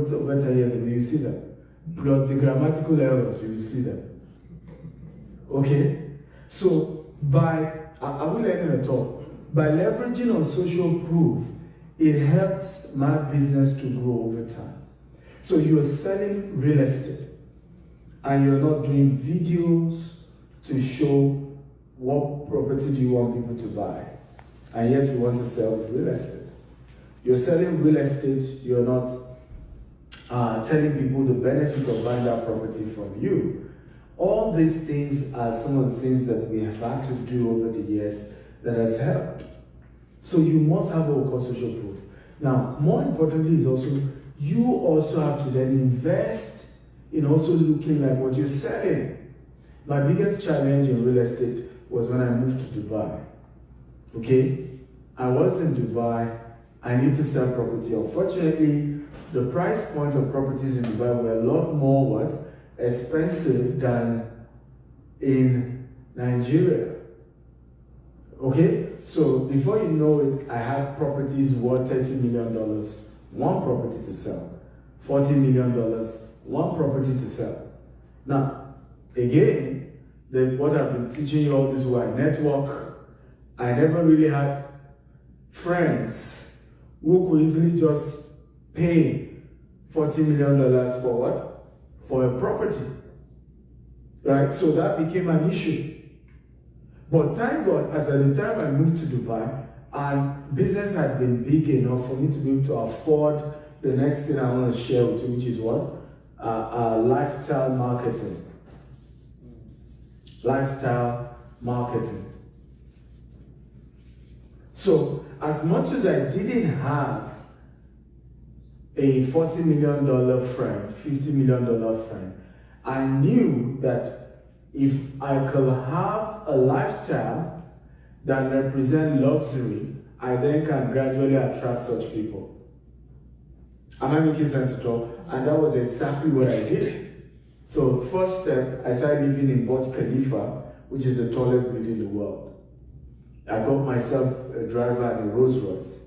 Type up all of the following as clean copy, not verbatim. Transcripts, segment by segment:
wrote over 10 years ago, you see them. Plus the grammatical errors, you see them. Okay? So, I will end at all. By leveraging on social proof, it helps my business to grow over time. So you're selling real estate, and you're not doing videos to show what property do you want people to buy, and yet you want to sell real estate. You're selling real estate, you're not telling people the benefit of buying that property from you. All these things are some of the things that we have had to do over the years that has helped. So you must have what we call social proof. Now, more importantly is also, you also have to then invest in also looking like what you're selling. My biggest challenge in real estate was when I moved to Dubai. Okay? I was in Dubai, I need to sell property. Unfortunately, the price point of properties in Dubai were a lot more expensive than in Nigeria. Okay? So before you know it, I have properties worth $30 million, one property to sell. $40 million, one property to sell. Now, again, what I've been teaching you all this while, network, I never really had friends who could easily just pay $40 million for what? For a property. Right? So that became an issue. But thank God, as at the time I moved to Dubai, and business had been big enough for me to be able to afford the next thing I want to share with you, which is what? Lifestyle marketing. Lifestyle marketing. So, as much as I didn't have a $40 million friend, $50 million friend, I knew that if I could have a lifestyle that represents luxury, I then can gradually attract such people. Am I making sense at all? And that was exactly what I did. So first step, I started living in Burj Khalifa, which is the tallest building in the world. I got myself a driver and a Rolls Royce.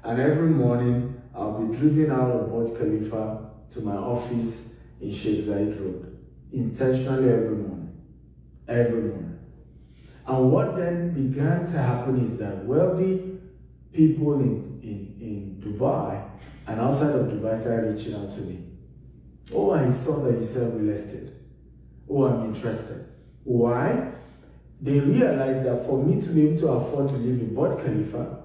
And every morning, I'll be driven out of Burj Khalifa to my office in Sheikh Zayed Road. Intentionally every morning. Every morning. And what then began to happen is that wealthy people in Dubai and outside of Dubai started reaching out to me. Oh, I saw that you sell real estate. Oh, I'm interested. Why? They realized that for me to be able to afford to live in Burj Khalifa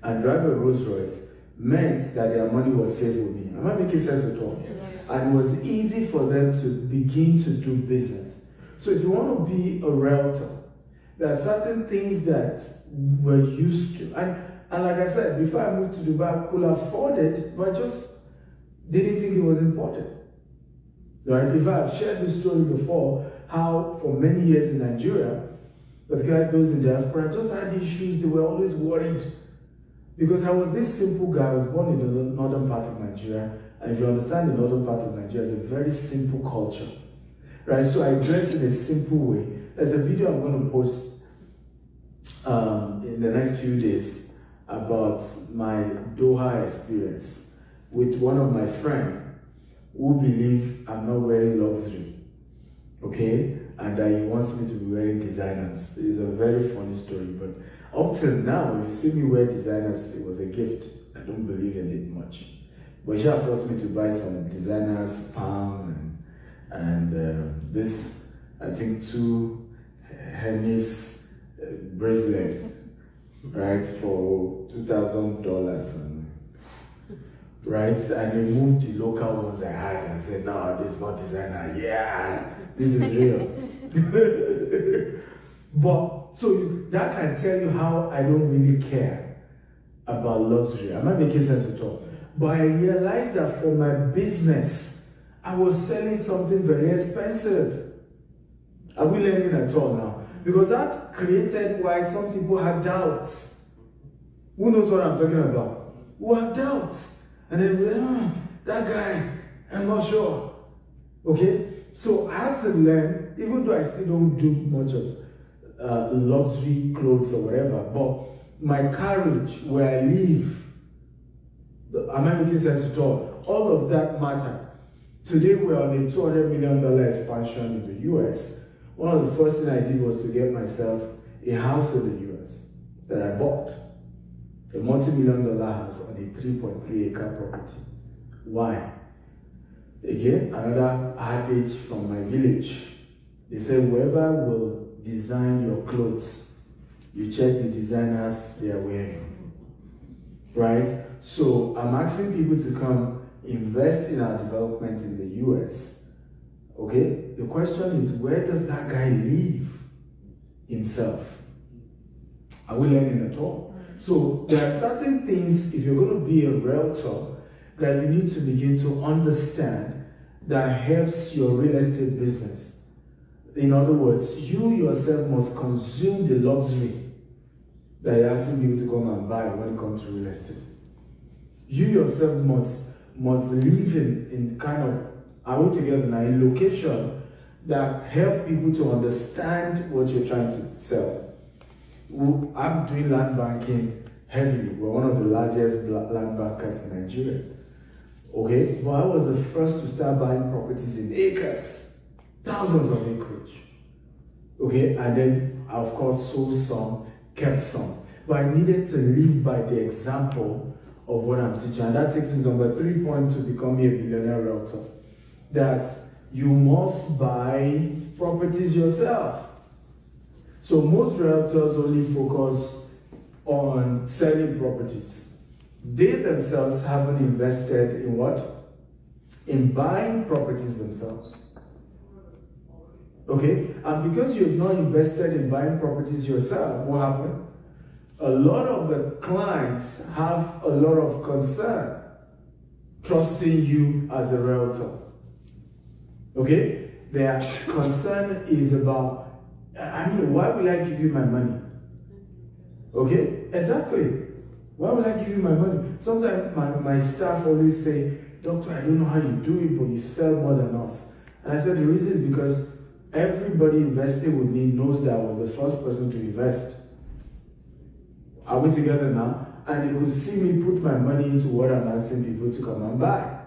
and drive a Rolls Royce meant that their money was safe with me. Am I making sense at all? Yes. And it was easy for them to begin to do business. So if you want to be a realtor, there are certain things that we're used to. And like I said, before I moved to Dubai, I could afford it, but I just didn't think it was important. Right? If I've shared this story before, how for many years in Nigeria, the guy, those in diaspora, just had issues. They were always worried. Because I was this simple guy. I was born in the northern part of Nigeria. And if you understand the northern part of Nigeria, it's a very simple culture. Right? So I dress in a simple way. There's a video I'm going to post in the next few days about my Doha experience with one of my friends who believe I'm not wearing luxury. Okay? And that he wants me to be wearing designers. It's a very funny story, but up till now, if you see me wear designers, it was a gift. I don't believe in it much. But she forced me to buy some designers, palm, and this, I think, 2 Hermes bracelets, right, for $2,000. Right? And removed the local ones I had and said, no, this is not designer. Yeah, this is real. But, so that can tell you how I don't really care about luxury. I'm not making sense at all. But I realized that for my business, I was selling something very expensive. Are we learning at all now? Because that created why some people had doubts. Who knows what I'm talking about? Who have doubts. And then, that guy, I'm not sure. Okay? So I had to learn, even though I still don't do much of luxury clothes or whatever, but my courage where I live, am I making sense at all? all of that matter. Today we're on a $200 million expansion in the US. One of the first things I did was to get myself a house in the US that I bought. A multi-million-dollar house on a 3.3-acre property. Why? Again, another adage from my village. They say, whoever will design your clothes, you check the designers they are wearing. Right? So I'm asking people to come invest in our development in the US. Okay? The question is, where does that guy live himself? Are we learning at all? So there are certain things, if you're going to be a realtor, that you need to begin to understand that helps your real estate business. In other words, you yourself must consume the luxury that you're asking people to come and buy when it comes to real estate. You yourself must live in kind of, are we together now, in location that help people to understand what you're trying to sell. I'm doing land banking heavily. We're one of the largest land bankers in Nigeria. Okay, but I was the first to start buying properties in acres, thousands of acreage. Okay, and then I of course sold some, kept some. But I needed to live by the example of what I'm teaching. And that takes me to number 3 point to becoming a billionaire realtor. That you must buy properties yourself. So most realtors only focus on selling properties. They themselves haven't invested in what? In buying properties themselves. Okay? And because you've not invested in buying properties yourself, what happened? A lot of the clients have a lot of concern trusting you as a realtor. Okay? Their concern is about, why will I give you my money? Okay? Exactly. Why will I give you my money? Sometimes my staff always say, Doctor, I don't know how you do it, but you sell more than us. And I said, the reason is because everybody investing with me knows that I was the first person to invest. Are we together now? And they could see me put my money into what I'm asking people to come and buy.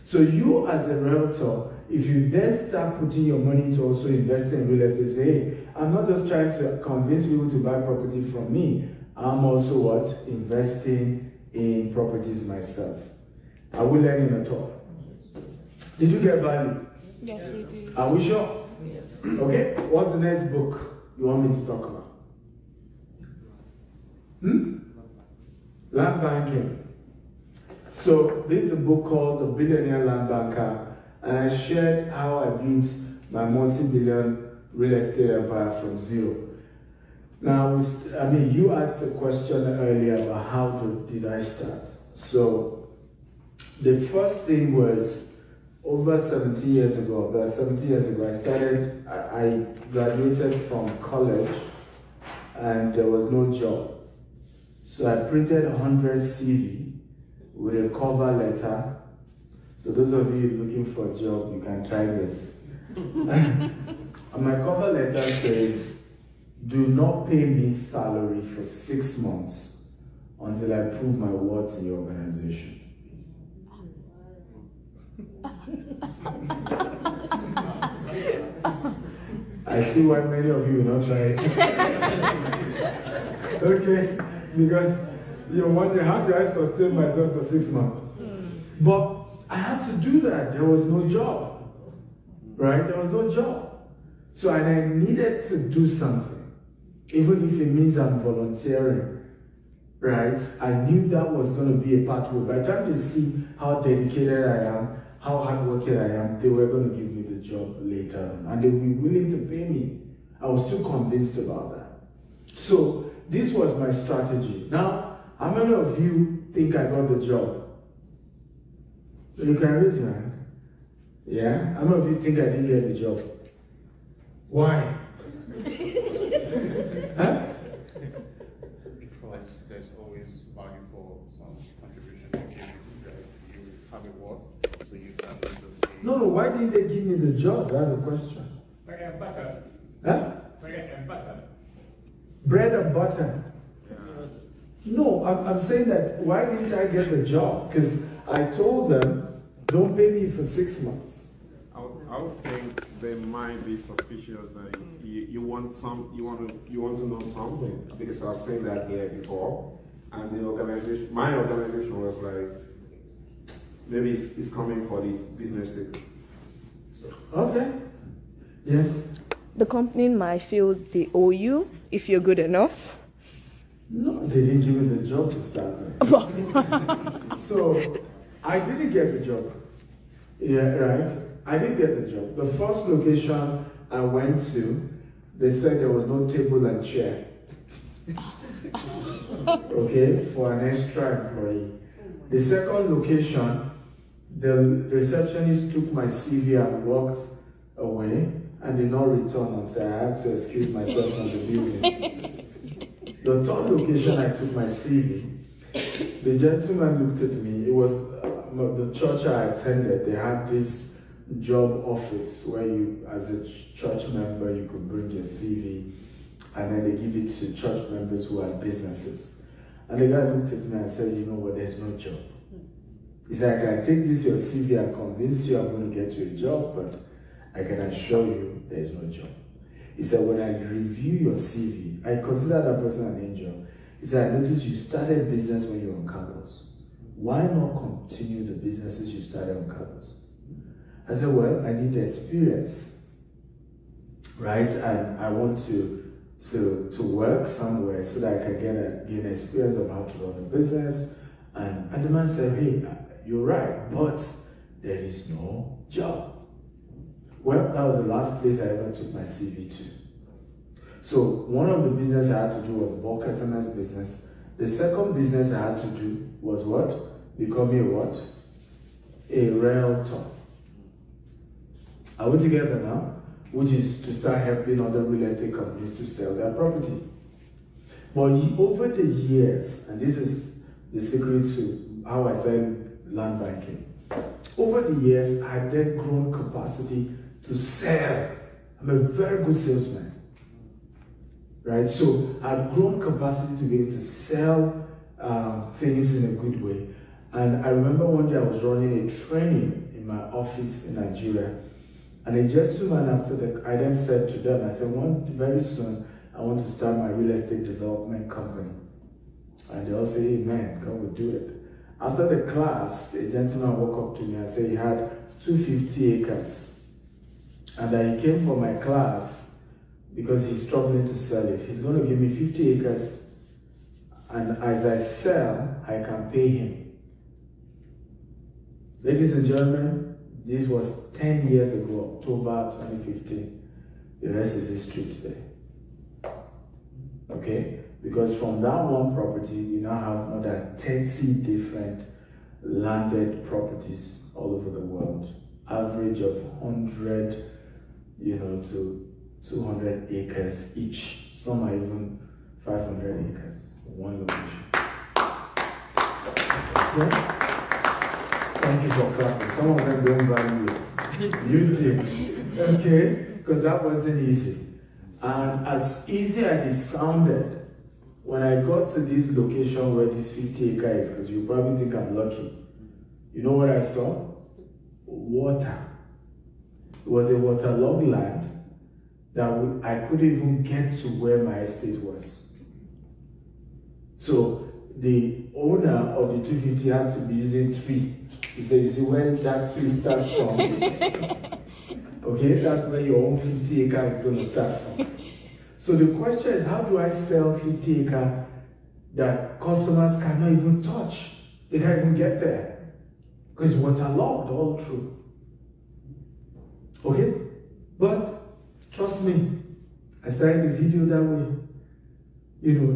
So you as a realtor, if you then start putting your money into also investing in real estate, say, hey, I'm not just trying to convince people to buy property from me, I'm also what? Investing in properties myself. Are we learning at all? Did you get value? Yes, we did. Are we sure? Yes. Okay, what's the next book you want me to talk about? Land banking. So this is a book called The Billionaire Land Banker, and I shared how I built my multi-billion real estate empire from zero. Now, you asked a question earlier about how did I start. So the first thing was over 17 years ago, about 17 years ago, I graduated from college and there was no job. So I printed 100 CV with a cover letter. So those of you looking for a job, you can try this. And my cover letter says, do not pay me salary for 6 months until I prove my worth in your organization. I see why many of you will not try it. Okay, because you're wondering, how do I sustain myself for 6 months? But I had to do that. There was no job. Right? There was no job. So and I needed to do something. Even if it means I'm volunteering. Right? I knew that was going to be a pathway. By the time they see how dedicated I am, how hardworking I am, they were going to give me the job later. And they would be willing to pay me. I was too convinced about that. So this was my strategy. Now, how many of you think I got the job? You can raise your hand. Yeah? How many of you think I didn't get the job? Why? Huh? Because there's always value for some contribution you have a worth, so you can just say. No, why didn't they give me the job? That's the question. Bread and butter. Huh? Bread and butter. Bread and butter. No, I'm saying that why didn't I get the job? Because I told them, don't pay me for 6 months. I would think they might be suspicious that you want to know something, because I've seen that here before, and the organization, my organization was like, maybe it's coming for this business secret. So. Okay. Yes. The company might feel they owe you if you're good enough. No, they didn't give me the job to start with. So I didn't get the job. Yeah, right. I didn't get the job. The first location I went to, they said there was no table and chair. Okay, for an extra employee. The second location, the receptionist took my CV and walked away and did not return until I had to excuse myself from the building. The third location, I took my CV. The gentleman looked at me. It was the church I attended. They had this job office where you, as a church member, you could bring your CV, and then they give it to church members who have businesses. And the guy looked at me and said, you know what, there's no job. He said, I can take this your CV and convince you I'm going to get you a job, but I can assure you there's no job. He said, when I review your CV, I consider that person an angel. He said, I noticed you started business when you were on campus. Why not continue the businesses you started on campus? I said, well, I need the experience, right? And I want to work somewhere so that I can gain experience of how to run a business. And the man said, hey, you're right, but there is no job. Well, that was the last place I ever took my CV to. So one of the business I had to do was bulk SMS business. The second business I had to do was what? Become a what? A realtor. Are we together now? Which is to start helping other real estate companies to sell their property. But over the years, and this is the secret to how I started land banking. Over the years, I've then grown capacity to sell. I'm a very good salesman. Right? So I've grown capacity to be able to sell things in a good way. And I remember one day I was running a training in my office in Nigeria. And a gentleman I then said to them, I said, very soon I want to start my real estate development company. And they all say, amen, God will do it. After the class, a gentleman walked up to me and said he had 250 acres. And that he came for my class because he's struggling to sell it. He's going to give me 50 acres. And as I sell, I can pay him. Ladies and gentlemen, this was 10 years ago, October 2015. The rest is history today. Okay? Because from that one property, we now have more than 30 different landed properties all over the world. Average of 100, to 200 acres each. Some are even 500 acres. One location. Okay? Thank you for clapping. Some of them don't value it. You did. Okay? Because that wasn't easy. And as easy as it sounded, when I got to this location where this 50 acres is, because you probably think I'm lucky, you know what I saw? Water. It was a waterlogged land that I couldn't even get to where my estate was. So the owner of the 250 had to be using tree. He said, you see where that tree starts from? Okay, that's where your own 50 acre is going to start from. So the question is, how do I sell 50 acre that customers cannot even touch? They can't even get there. Because it's waterlogged all through. Okay? But trust me, I started the video that way.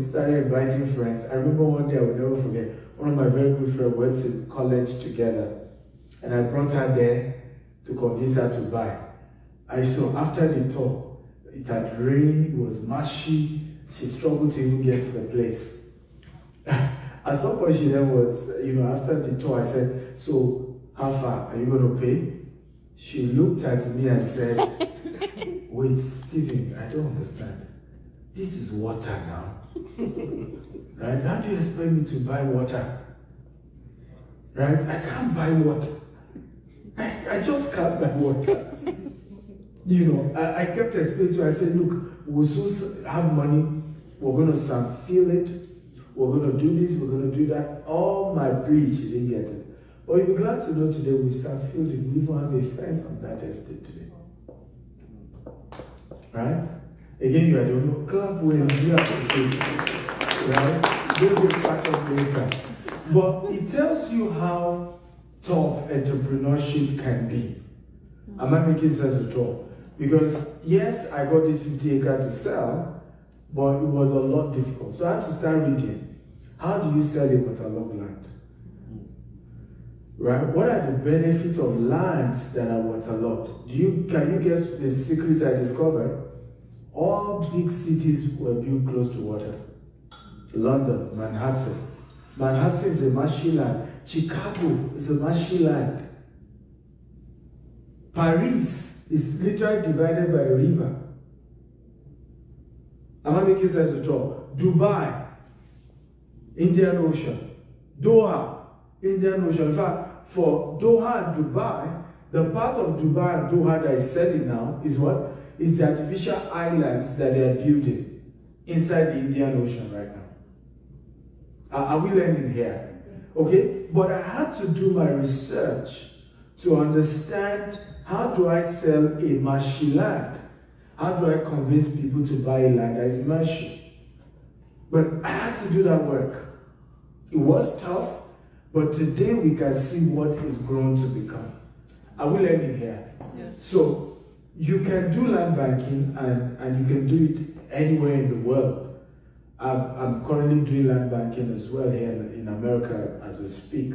Started inviting friends. I remember one day, I will never forget, one of my very good friends went to college together. And I brought her there to convince her to buy. So after the tour, it had rained, it was mushy, she struggled to even get to the place. At some point she then was, after the tour, I said, so how far, are you going to pay? She looked at me and said, wait, Stephen, I don't understand. This is water now. Right? How do you expect me to buy water? right? I can't buy water. I just can't buy water. You know, I kept explaining to her, I said, look, we'll soon have money, we're going to feel it, we're going to do this, we're going to do that. All my plea, she didn't get it. But you'll be glad to know today we start feeling, we even have a fence on that estate today. Right? Again, you I don't know, clap when you appreciate it. Right? We'll get back up later. But it tells you how tough entrepreneurship can be. Am I making sense at all? Because yes, I got this 50 acres to sell, but it was a lot difficult. So I had to start reading. How do you sell a waterlogged land? Right? What are the benefits of lands that are waterlogged? Can you guess the secret I discovered? All big cities were built close to water. London, Manhattan. Manhattan is a marshy land. Chicago is a marshy land. Paris is literally divided by a river. Am I making sense at all? Dubai, Indian Ocean. Doha, Indian Ocean. In fact, for Doha and Dubai, the part of Dubai and Doha that is selling now is what? Is the artificial islands that they are building inside the Indian Ocean right now. Are we learning here? Okay? But I had to do my research to understand, how do I sell a marshy land? How do I convince people to buy a land that is marshy? But I had to do that work. It was tough, but today we can see what it's grown to become. Are we learning here? Yes. So you can do land banking and you can do it anywhere in the world. I'm currently doing land banking as well here in America as we speak.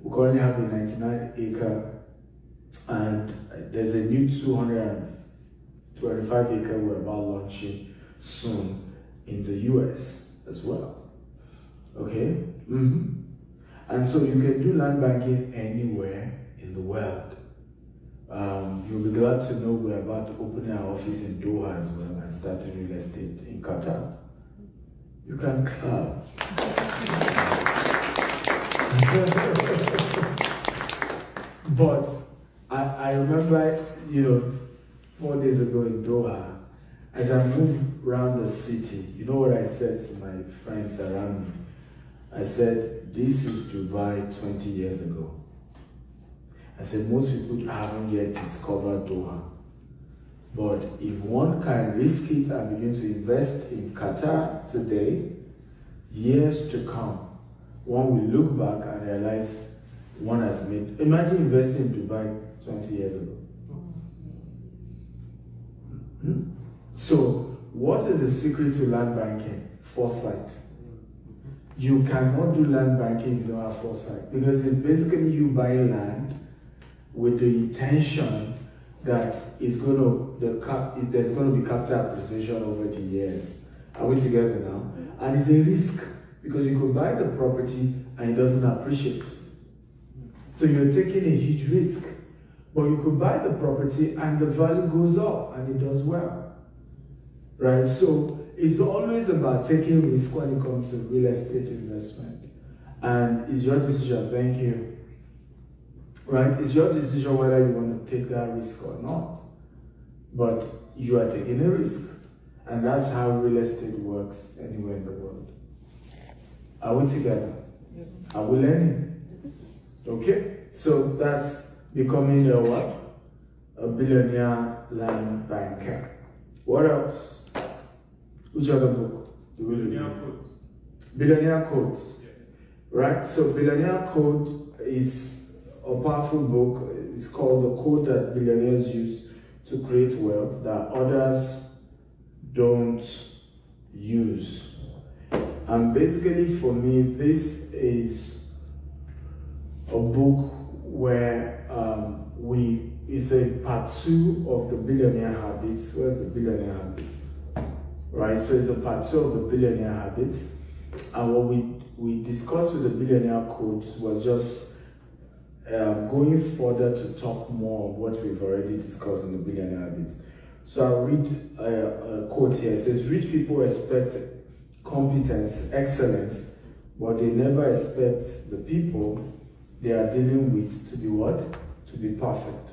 We currently have a 99 acre and there's a new 225 acre we're about launching soon in the US as well. Okay? And so you can do land banking anywhere in the world. You'll be glad to know we're about to open our office in Doha as well and starting real estate in Qatar. You can clap. But I remember, 4 days ago in Doha, as I moved around the city, you know what I said to my friends around me? I said, this is Dubai 20 years ago. I said, most people haven't yet discovered Doha. But if one can risk it and begin to invest in Qatar today, years to come, one will look back and realize one has made. Imagine investing in Dubai 20 years ago. So, what is the secret to land banking? Foresight. You cannot do land banking if you don't have foresight, because it's basically you buying land with the intention that there's going to be capital appreciation over the years. Are we together now? And it's a risk, because you could buy the property and it doesn't appreciate. So you're taking a huge risk. But you could buy the property and the value goes up and it does well. Right? So it's always about taking risk when it comes to real estate investment. And it's your decision. Thank you. Right? It's your decision whether you want to take that risk or not. But you are taking a risk. And that's how real estate works anywhere in the world. Are we together? Yes. Are we learning? Okay? So that's becoming a what? A billionaire land banker. What else? Which other book do we review? Billionaire Codes. Yeah. Right? So Billionaire Code is a powerful book. It's called the code that billionaires use to create wealth that others don't use. And basically for me, this is a book where it's a part 2 of the billionaire habits. Where's the billionaire habits? Right, so it's a part 2 of the billionaire habits. And what we discussed with the billionaire codes was just going further to talk more of what we've already discussed in the billionaire habits. So I'll read a quote here. It says, rich people expect competence, excellence, but they never expect the people they are dealing with to be what? To be perfect.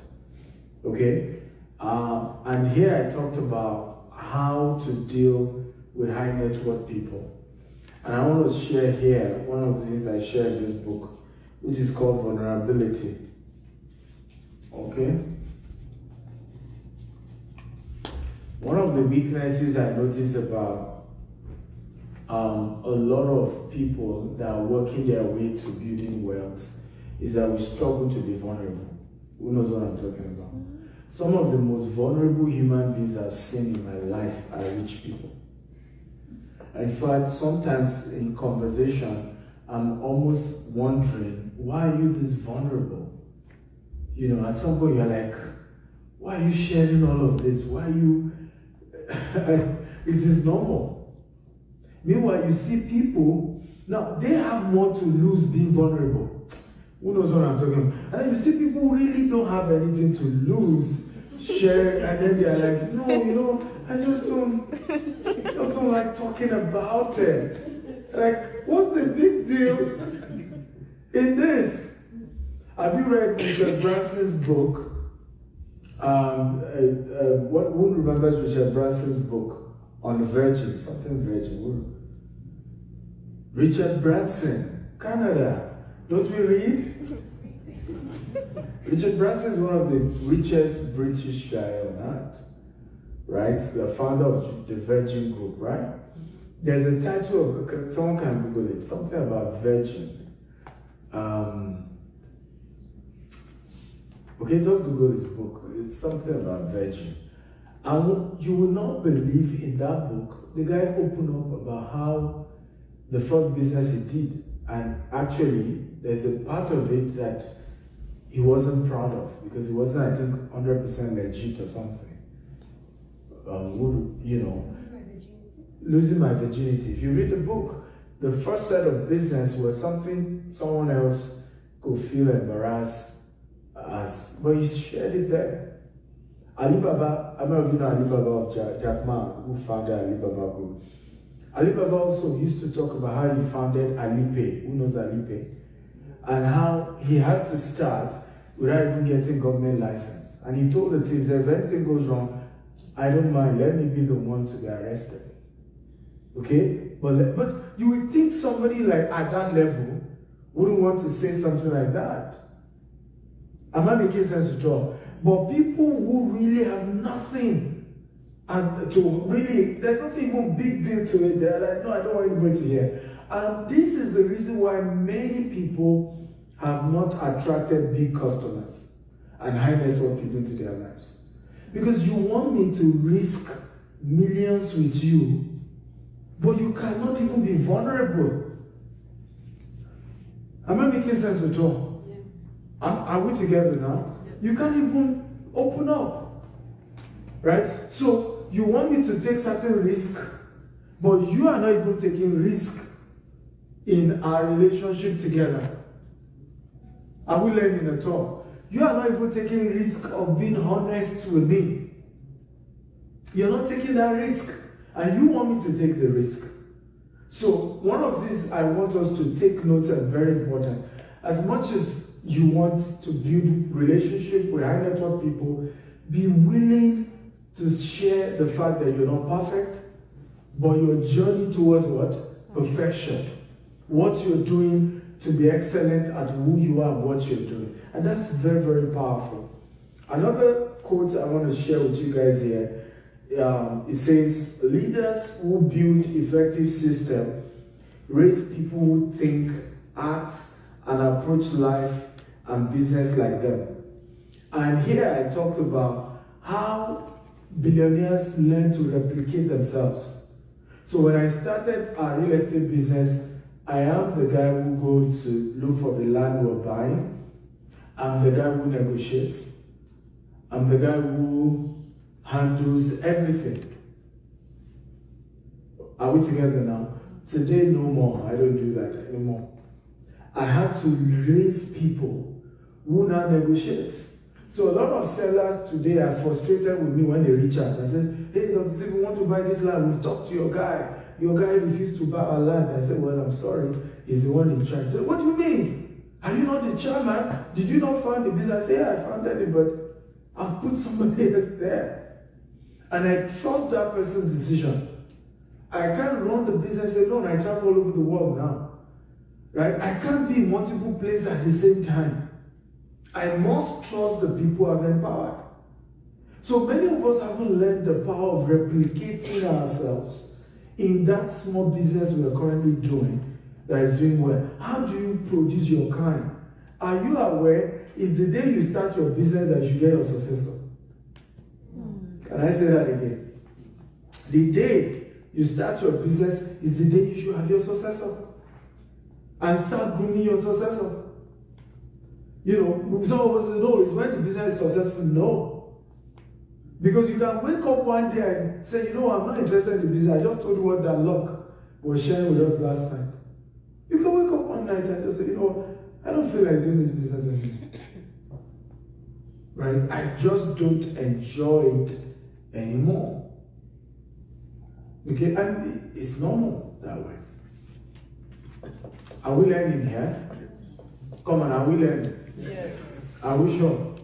Okay? And here I talked about how to deal with high net worth people. And I want to share here one of the things I share in this book, which is called vulnerability. Okay? One of the weaknesses I notice about a lot of people that are working their way to building wealth is that we struggle to be vulnerable. Who knows what I'm talking about? Some of the most vulnerable human beings I've seen in my life are rich people. In fact, sometimes in conversation, I'm almost wondering, why are you this vulnerable? You know, at some point you're like, why are you sharing all of this? Why are you... It is normal. Meanwhile, you see people, now they have more to lose being vulnerable. Who knows what I'm talking about? And then you see people who really don't have anything to lose, share, and then they're like, no, you know, I just don't like talking about it. Like, what's the big deal in this? Have you read Richard Branson's book? Who remembers Richard Branson's book on Virgin? Something Virgin. Richard Branson, Canada. Don't we read? Richard Branson is one of the richest British guy on earth, right? The founder of the Virgin Group, right? There's a title of, someone can Google it, something about Virgin. Okay, just Google this book. It's something about Virgin. And you will not believe in that book, the guy opened up about how the first business he did. And actually, there's a part of it that he wasn't proud of because he wasn't, I think, 100% legit or something. You know, losing my virginity. If you read the book, the first set of business was something someone else could feel embarrassed as, but he shared it there. Alibaba, I don't know if you know Alibaba of Jack Ma, who founded Alibaba Group. Alibaba also used to talk about how he founded Alipay. Who knows Alipay? And how he had to start without even getting government license. And he told the teams that if anything goes wrong, I don't mind, let me be the one to be arrested. Okay? But you would think somebody like at that level wouldn't want to say something like that. I'm not making sense at all. But people who really have nothing, and to really, there's not even a big deal to it. They're like, no, I don't want anybody to hear. And this is the reason why many people have not attracted big customers and high net worth people into their lives. Because you want me to risk millions with you, but you cannot even be vulnerable. Am I making sense at all? Yeah. Are we together now? Yeah. You can't even open up. Right? So you want me to take certain risk, but you are not even taking risk in our relationship together. Are we learning at all? You are not even taking risk of being honest with me. You're not taking that risk, and you want me to take the risk. So one of these I want us to take note and very important. As much as you want to build relationship with high net worth people, be willing to share the fact that you're not perfect, but your journey towards what? Perfection. What you're doing to be excellent at who you are and what you're doing. And that's very, very powerful. Another quote I want to share with you guys here, it says, leaders who build effective systems raise people who think, act, and approach life and business like them. And here I talked about how billionaires learn to replicate themselves. So when I started our real estate business, I am the guy who goes to look for the land we're buying. I'm the guy who negotiates. I'm the guy who handles everything. Are we together now? Today, no more. I don't do that anymore. I had to raise people who now negotiate. So a lot of sellers today are frustrated with me when they reach out. I said, hey, Dr. Steve, we want to buy this land. We've talked to your guy. Your guy refused to buy our land. I said, well, I'm sorry. He's the one in charge. I said, what do you mean? Are you not the chairman? Did you not found the business? I say, yeah, I founded it, but I've put somebody else there. And I trust that person's decision. I can't run the business alone. I travel all over the world now. Right? I can't be in multiple places at the same time. I must trust the people I've empowered. So many of us haven't learned the power of replicating ourselves in that small business we are currently doing that is doing well. How do you produce your kind? Are you aware it's the day you start your business that you get your successor? Can I say that again? The day you start your business is the day you should have your successor. And start grooming your successor. You know, some of us say, no, it's when the business is successful. No. Because you can wake up one day and say, you know, I'm not interested in the business. I just told you what that luck was sharing with us last night. You can wake up one night and just say, you know, I don't feel like doing this business anymore. Right? I just don't enjoy it anymore. Okay? And it's normal that way. Are we learning here? Come on, are we learning? Yes. Are we sure?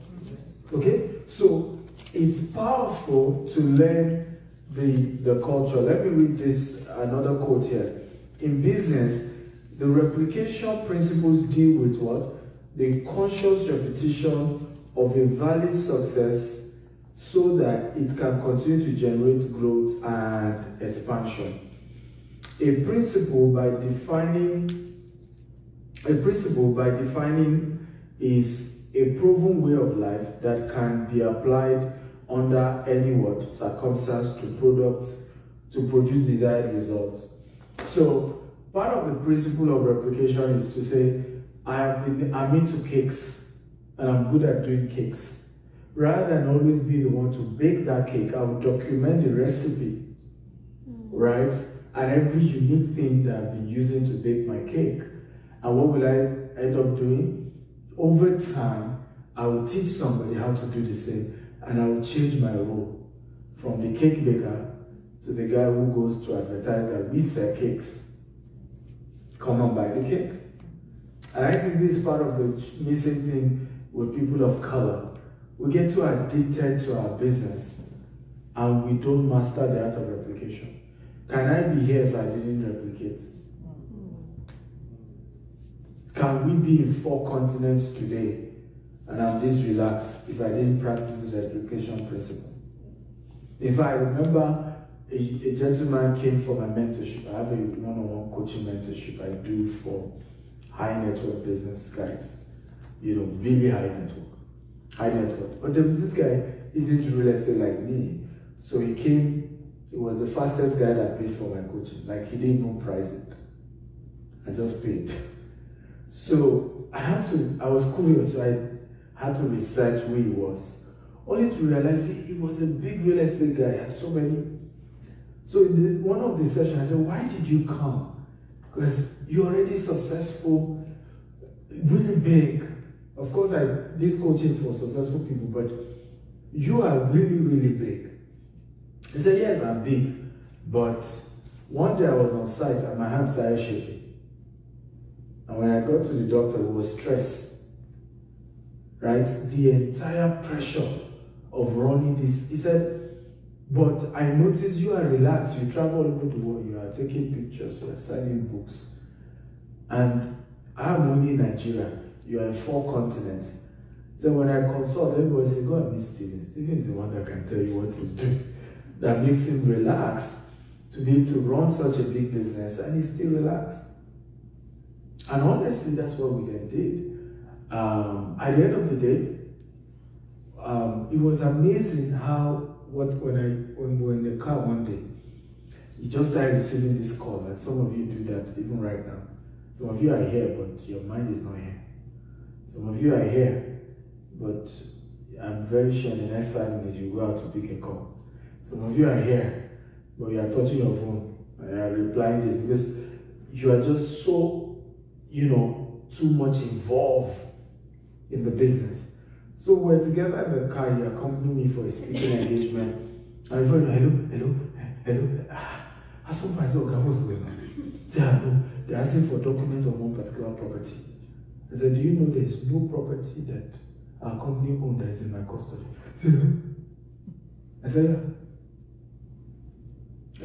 Okay? So, it's powerful to learn the culture. Let me read this, another quote here. In business, the replication principles deal with what? The conscious repetition of a valid success so that it can continue to generate growth and expansion. A principle by defining is a proven way of life that can be applied under any circumstance to produce desired results. So part of the principle of replication is to say, I'm into cakes and I'm good at doing cakes. Rather than always be the one to bake that cake, I will document the recipe, right? And every unique thing that I've been using to bake my cake. And what will I end up doing? Over time, I will teach somebody how to do the same, and I will change my role from the cake baker to the guy who goes to advertise that we sell cakes. Come and buy the cake. And I think this is part of the missing thing with people of color. We get too addicted to our business, and we don't master the art of replication. Can I be here if I didn't replicate? Can we be in 4 continents today and I'm this relaxed if I didn't practice the replication principle? If I remember a gentleman came for my mentorship. I have a one-on-one coaching mentorship I do for high network business guys. You know, really high network. But this guy is into real estate like me. So he came, he was the fastest guy that paid for my coaching. Like he didn't even price it. I just paid. So I was curious, so I had to research who he was. Only to realize he was a big real estate guy, had so many. So in one of the sessions, I said, why did you come? Because you're already successful, really big. Of course, this coaching is for successful people, but you are really, really big. He said, yes, I'm big. But one day I was on site and my hands started shaking. And when I got to the doctor, it was stress. Right? The entire pressure of running this. He said, but I noticed you are relaxed. You travel all over the world. You are taking pictures. You are signing books. And I'm only in Nigeria. You are in 4 continents. So when I consult, everybody says, go and meet Stephen. Stephen is the one that can tell you what to do. That makes him relax to be able to run such a big business, and he's still relaxed. And honestly, that's what we then did. At the end of the day, it was amazing how when we were in the car one day, you just started receiving this call, and some of you do that even right now. Some of you are here, but your mind is not here. Some of you are here, but I'm very sure in the next 5 minutes you go out to pick a call. Some of you are here, but you are touching your phone and you are replying this because you are just so, too much involved in the business. So we're together in the car, he accompanied me for a speaking engagement. And before hello. I saw myself, what's going on? They're asking for documents of one particular property. I said, do you know there is no property that our company owns that is in my custody? I said, yeah.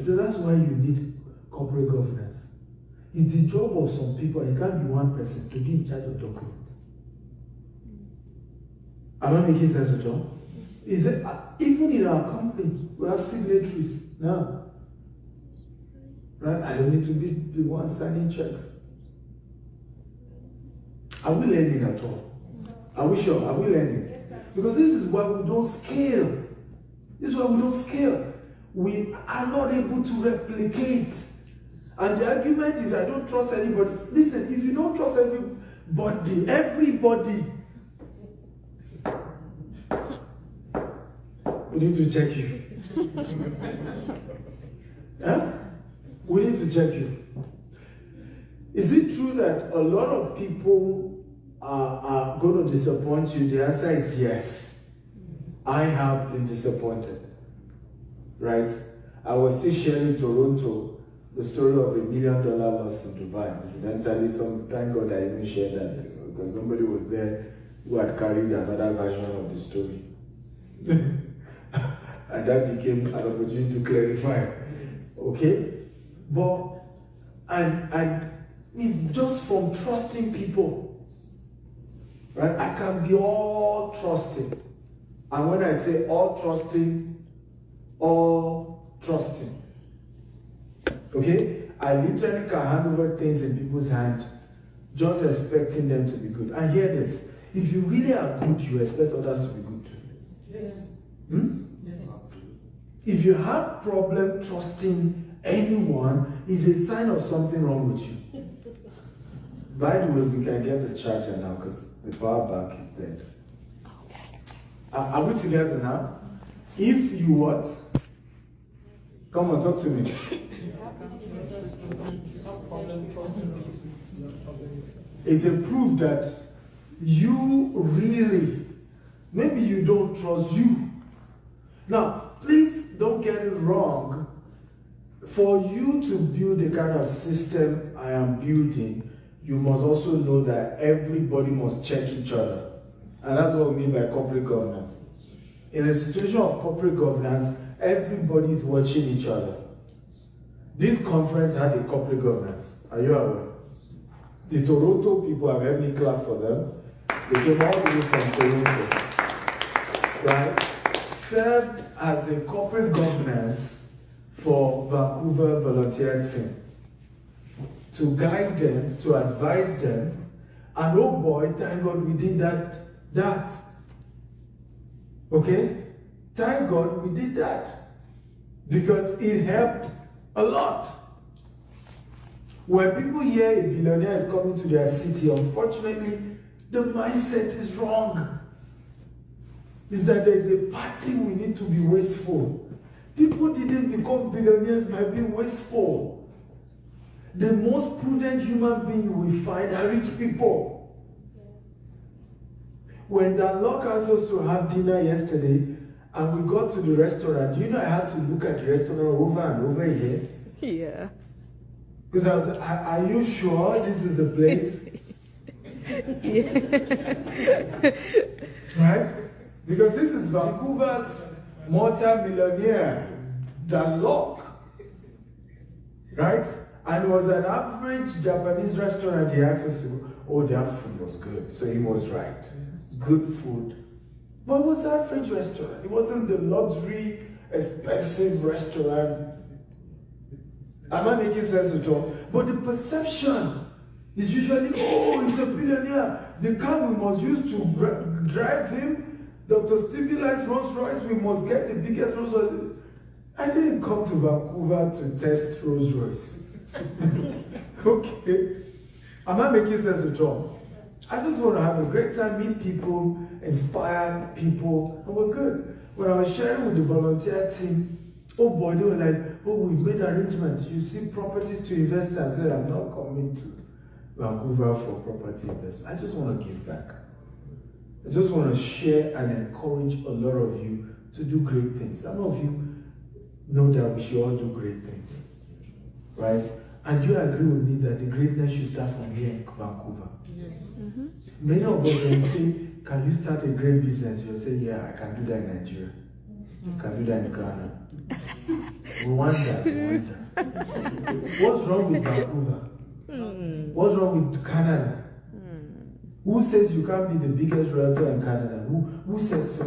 I said, that's why you need corporate governance. It's the job of some people, and it can't be one person to be in charge of documents. Am I making sense at all? Is it, even in our company, we have signatories now. Right? I don't need to be the one signing checks. Are we learning at all? Are we sure? Are we learning? Because this is why we don't scale. This is why we don't scale. We are not able to replicate. And the argument is, I don't trust anybody. Listen, if you don't trust everybody, we need to check you. Huh? We need to check you. Is it true that a lot of people are going to disappoint you? The answer is yes. I have been disappointed. Right? I was still sharing in Toronto the story of $1 million loss in Dubai. Incidentally, thank God I even shared that because somebody was there who had carried another version of the story. And that became an opportunity to clarify. Okay? But, and it's just from trusting people. Right? I can be all trusting. And when I say all trusting, okay? I literally can hand over things in people's hands just expecting them to be good. And hear this. If you really are good, you expect others to be good too. Yes. Hmm? Yes. If you have problem trusting anyone, it's a sign of something wrong with you. By the way, we can get the charger now because the power bank is dead. Are we together now? If you what? Come on, talk to me. It's a proof that you really, maybe you don't trust you. Now, please don't get it wrong. For you to build the kind of system I am building, you must also know that everybody must check each other. And that's what we mean by corporate governance. In a situation of corporate governance, everybody is watching each other. This conference had a corporate governance. Are you aware? The Toronto people have helped me clap for them. They came all the way from Toronto. Right? Served as a corporate governance for Vancouver volunteer team. To guide them, to advise them. And oh boy, thank God we did that. Okay? Thank God we did that. Because it helped a lot. When people hear a billionaire is coming to their city, unfortunately, the mindset is wrong. Is that there is a party we need to be wasteful. People didn't become billionaires by being wasteful. The most prudent human being you will find are rich people. When Dan Locke asked us to have dinner yesterday, and we got to the restaurant, you know I had to look at the restaurant over and over again. Yeah. Because I was like, are you sure this is the place? Right? Because this is Vancouver's multi-millionaire, Dan Locke. Right? And it was an average Japanese restaurant he asked us to go. Oh, their food was good. So he was right. Good food. But it was an average restaurant. It wasn't the luxury, expensive restaurant. Am I making sense at all? But the perception is usually, oh, he's a billionaire. The car we must use to drive him, Dr. Stevie likes Rolls Royce, we must get the biggest Rolls Royce. I didn't come to Vancouver to test Rolls Royce. Okay. Am I making sense at all? I just want to have a great time, meet people, inspire people, and we're good. When I was sharing with the volunteer team, oh boy, they were like, oh, we've made arrangements. You see properties to invest in. I said, I'm not coming to Vancouver for property investment. I just want to give back. I just want to share and encourage a lot of you to do great things. Some of you know that we should all do great things, right? And you agree with me that the greatness should start from here in Vancouver? Yes. Many of us, when you say, can you start a great business? You'll say, yeah, I can do that in Nigeria. I can do that in Ghana. We want that. What's wrong with Vancouver? What's wrong with Canada? Who says you can't be the biggest realtor in Canada? Who says so?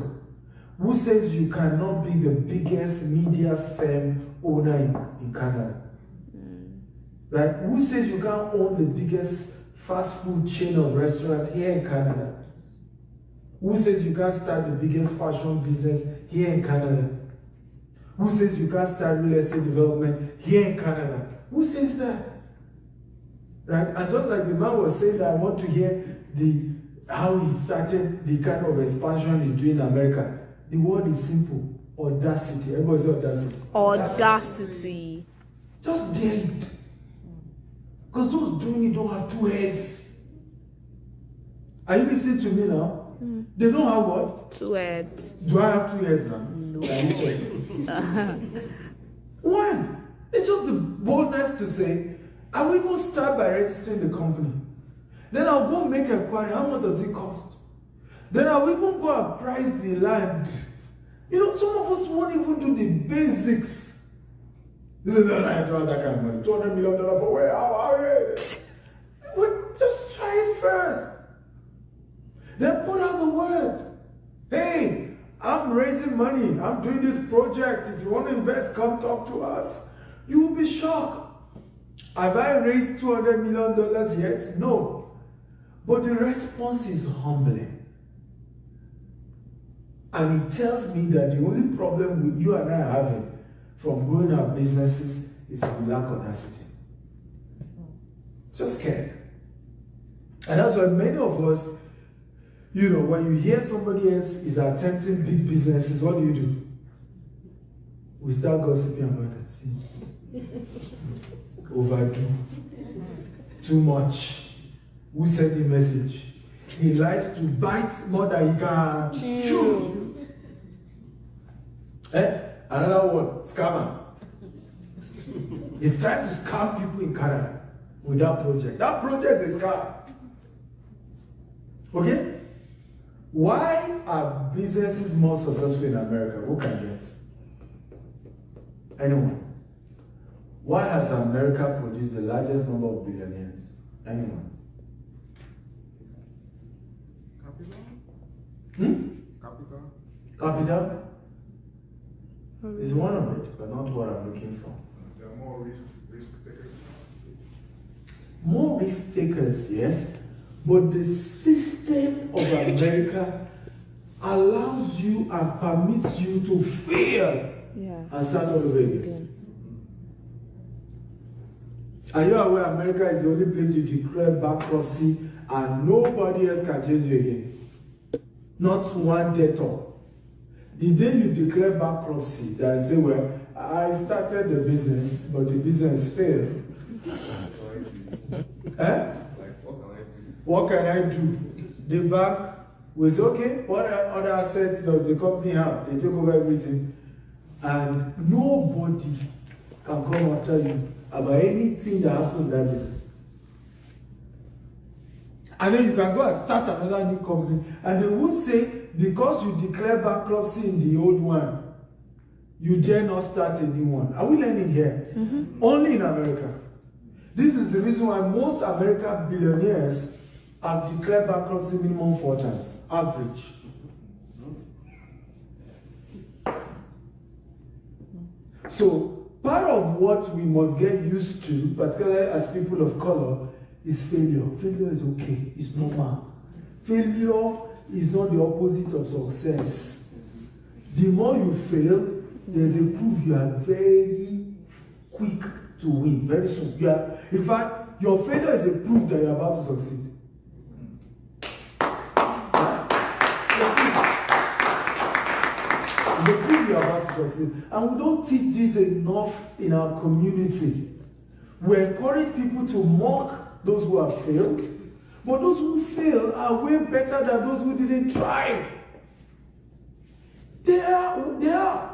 Who says you cannot be the biggest media firm owner in Canada? Right? Who says you can't own the biggest fast food chain of restaurant here in Canada? Who says you can't start the biggest fashion business here in Canada? Who says you can't start real estate development here in Canada? Who says that? Right? And just like the man was saying that I want to hear how he started the kind of expansion he's doing in America. The word is simple. Audacity. Everybody say audacity. Audacity. Just dare it. Because those doing it don't have two heads. Are you listening to me now? They don't have what? 2 heads. Do I have 2 heads now? No. One. It's just the boldness to say, I will even start by registering the company. Then I'll go make a query. How much does it cost? Then I'll even go and price the land. You know, some of us won't even do the basics. This is not I don't have that kind of money. $200 million for where? How? Well, just try it first. Then put out the word. Hey, I'm raising money. I'm doing this project. If you want to invest, come talk to us. You will be shocked. Have I raised $200 million yet? No. But the response is humbling. And it tells me that the only problem with you and I having from growing our businesses is we lack audacity. Just scared. And that's why many of us, you know, when you hear somebody else is attempting big businesses, what do? We start gossiping about that. See? Overdo. Too much. Who sent the message? He likes to bite more than he can chew. Another word, scammer. He's trying to scam people in Canada with that project. That project is a scam. Okay? Why are businesses more successful in America? Who can guess? Anyone? Why has America produced the largest number of billionaires? Anyone? Capital? Capital is one of it, but not what I'm looking for. There are more risk takers. More risk takers, yes, but the system of America allows you and permits you to fail and start all over again. Are you aware America is the only place you declare bankruptcy and nobody else can chase you again? Not one debtor. The day you declare bankruptcy, they say, well, I started the business, but the business failed. What can I do? The bank will say, okay, what other assets does the company have? They take over everything. And nobody can come after you about anything that happened in that business. And then you can go and start another new company. And they will say, because you declare bankruptcy in the old one, you dare not start a new one. Are we learning here? Only in America. This is the reason why most American billionaires have declared bankruptcy minimum 4 times, average. So, part of what we must get used to, particularly as people of color, is failure. Failure is okay, it's normal. Failure is not the opposite of success. The more you fail, there's a proof you are very quick to win, very soon. In fact, your failure is a proof that you're about to succeed. It's a proof you're about to succeed. And we don't teach this enough in our community. We encourage people to mock those who have failed, but those who fail are way better than those who didn't try. They are.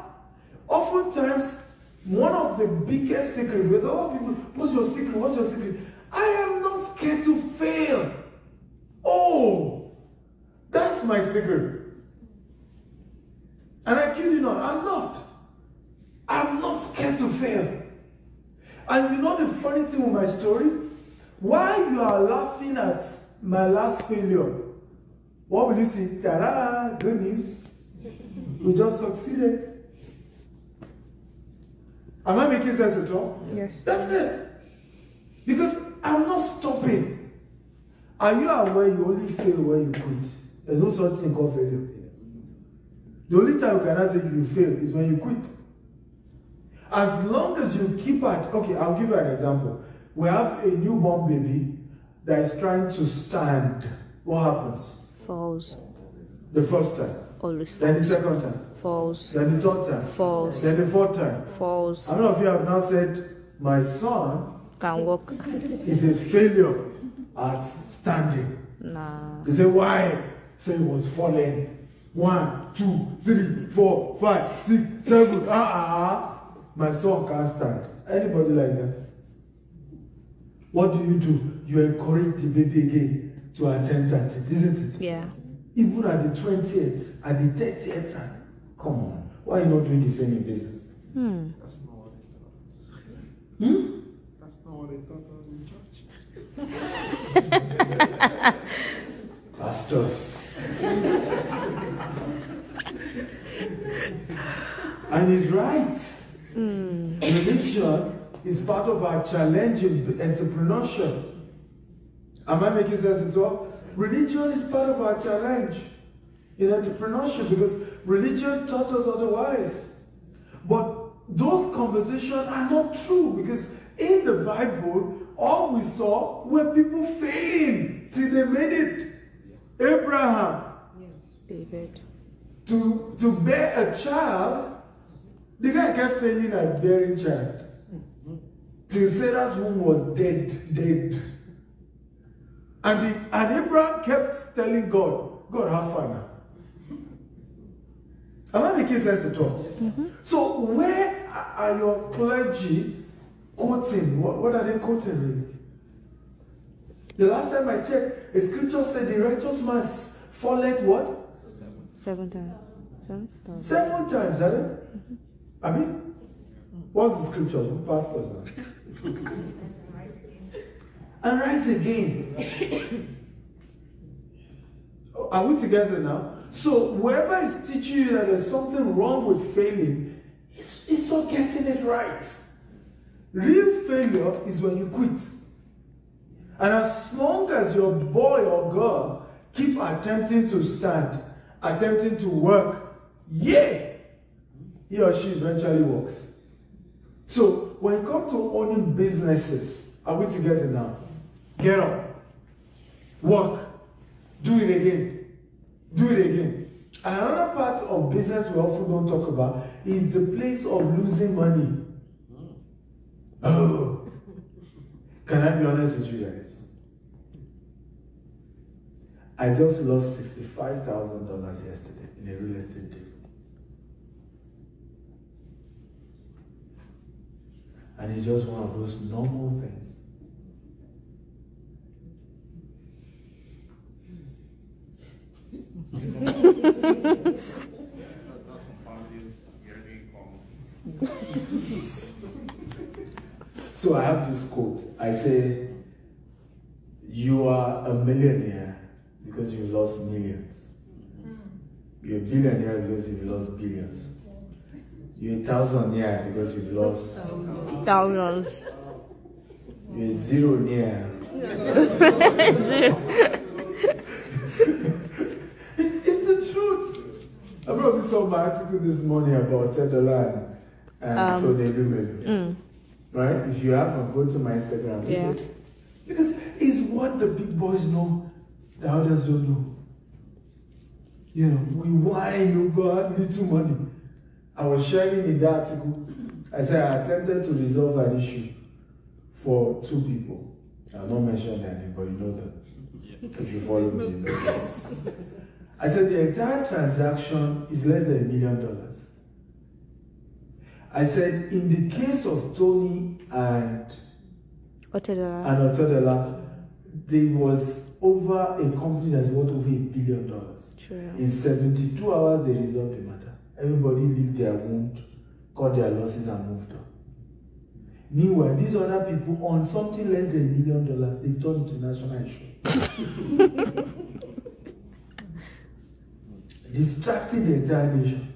Oftentimes, one of the biggest secrets, with a lot of people, What's your secret? What's your secret? I am not scared to fail. Oh, that's my secret. And I kid you not, I'm not. I'm not scared to fail. And you know the funny thing with my story? While you are laughing at my last failure, what will you see? Ta-da! Good news. We just succeeded. Am I making sense at all? Yes. That's it. Because I'm not stopping. Are you aware you only fail when you quit? There's no such thing called failure. The only time you cannot say you fail is when you quit. As long as you keep at, okay, I'll give you an example. We have a newborn baby that is trying to stand. What happens? Falls. The first time. Always Then the falls. second time. Falls. Then the third time. Falls. Then the fourth time. Falls. How many of you have now said, my son Can walk. is a failure at standing? Nah. They say, why? Say he was falling. 1, 2, 3, 4, 5, 6, 7. My son can't stand. Anybody like that? What do? You encourage the baby again to attempt at it, isn't it? Yeah. Even at the 20th, at the 30th time. Come on. Why are you not doing the same in business? That's not what they taught us. That's not what they taught us in church. Pastors. And he's right. Religion is part of our challenge in entrepreneurship. Am I making sense at all? Religion is part of our challenge in entrepreneurship because religion taught us otherwise. But those conversations are not true because in the Bible, all we saw were people failing till they made it. Abraham, David. to bear a child, the guy kept failing at bearing child. Till Sarah's womb was dead. And Abraham kept telling God, have fun now. Am I making sense at all? Yes. So where are your clergy quoting? What are they quoting really? The last time I checked, a scripture said the righteous man falleth what? 7 times. 7 times, are it? I mean, what's the scripture? Who pastors now? And rise again. Are we together now? So whoever is teaching you that there's something wrong with failing, it's not getting it right. Real failure is when you quit. And as long as your boy or girl keep attempting to stand, attempting to work, he or she eventually works. So when it comes to owning businesses, are we together now? Get up, work, do it again. And another part of business we often don't talk about is the place of losing money. Oh, can I be honest with you guys? I just lost $65,000 yesterday in a real estate deal. And it's just one of those normal things. That's some families yearly income. So I have this quote. I say, you are a millionaire because you've lost millions. You're a billionaire because you've lost billions. You're a thousandaire because you've lost Thousands. You're a zeronaire. It's the truth. I probably saw my article this morning about $10 and Tony Lumelu. Right? If you haven't, go to my Instagram. Yeah. Because it's what the big boys know that others don't know. You know, we whine over little money. I was sharing in that article. I said I attempted to resolve an issue for 2 people. I'll not mention their name, but you know them. If you follow me, you know this. I said the entire transaction is less than $1 million. I said in the case of Tony and Otedala. and Otedala, there was over a company that's worth over $1 billion. True. In 72 hours, they resolved the matter. Everybody licked their wound, cut their losses, and moved on. Meanwhile, these other people on something less than $1 million, they've turned it to national issue. Distracting the entire nation.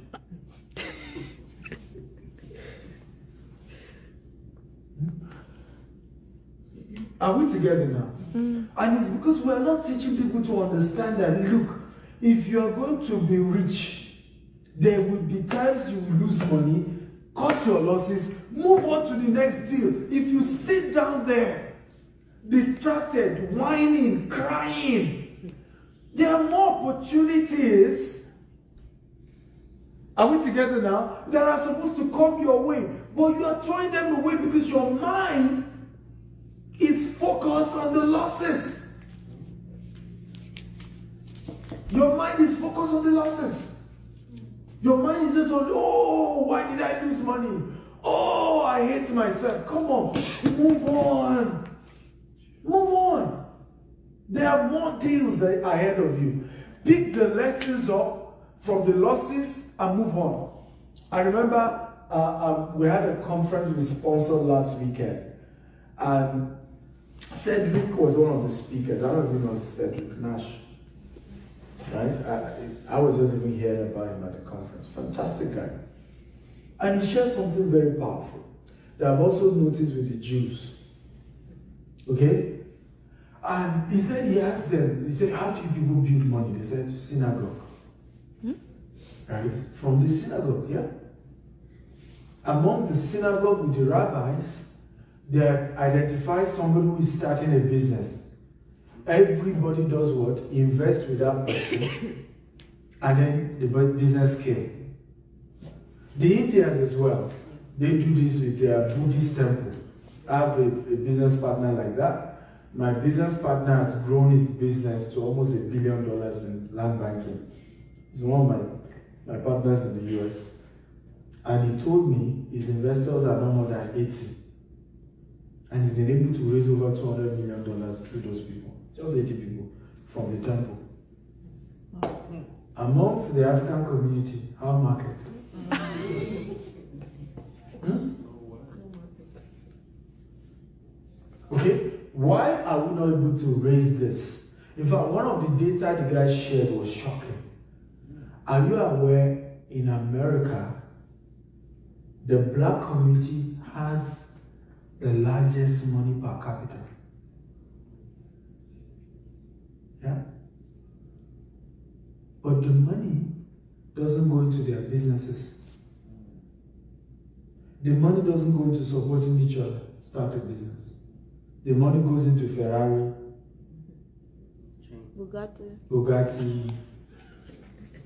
Are we together now? And it's because we are not teaching people to understand that, look, if you are going to be rich, there will be times you will lose money, cut your losses, move on to the next deal. If you sit down there, distracted, whining, crying, there are more opportunities. Are we together now? That are supposed to come your way, but you are throwing them away because your mind is focused on the losses. Your mind is focused on the losses. Your mind is just on, oh, why did I lose money? Oh, I hate myself. Come on, move on. Move on. There are more deals ahead of you. Pick the lessons up from the losses and move on. I remember we had a conference we sponsored last weekend, and Cedric was one of the speakers. I don't know if you know Cedric Nash. Right? I was just even hearing about him at the conference. Fantastic guy. And he shared something very powerful that I've also noticed with the Jews. Okay? And he said, he asked them, he said, how do you people build money? They said, synagogue. Right? From the synagogue, yeah? Among the synagogue with the rabbis, they identify somebody who is starting a business. Everybody does what? Invest with that person, and then the business scale. The Indians as well, they do this with their Buddhist temple. I have a business partner like that. My business partner has grown his business to almost $1 billion in land banking. He's one of my partners in the US. And he told me his investors are no more than 80. And he's been able to raise over $200 million through those people. Just 80 people from the temple. Amongst the African community, how market? Okay, why are we not able to raise this? In fact, one of the data the guy shared was shocking. Are you aware in America, the black community has the largest money per capita? Yeah? But the money doesn't go into their businesses. The money doesn't go into supporting each other, start a business. The money goes into Ferrari, Bugatti,